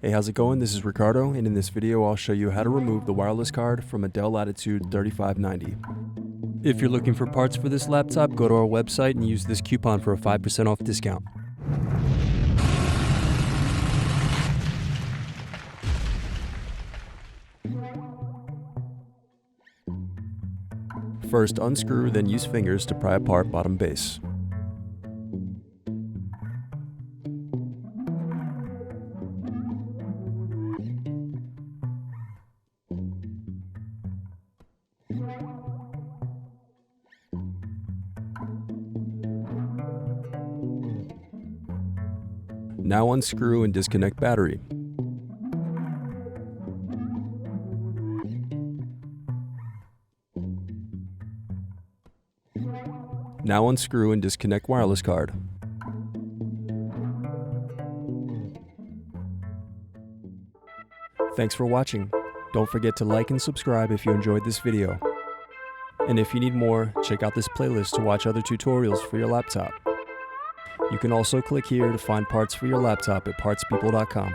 Hey, how's it going? This is Ricardo, and in this video I'll show you how to remove the wireless card from a Dell Latitude 3590. If you're looking for parts for this laptop, go to our website and use this coupon for a 5% off discount. First, unscrew, then use fingers to pry apart bottom base. Now unscrew and disconnect battery. Now unscrew and disconnect wireless card. Thanks for watching. Don't forget to like and subscribe if you enjoyed this video. And if you need more, check out this playlist to watch other tutorials for your laptop. You can also click here to find parts for your laptop at partspeople.com.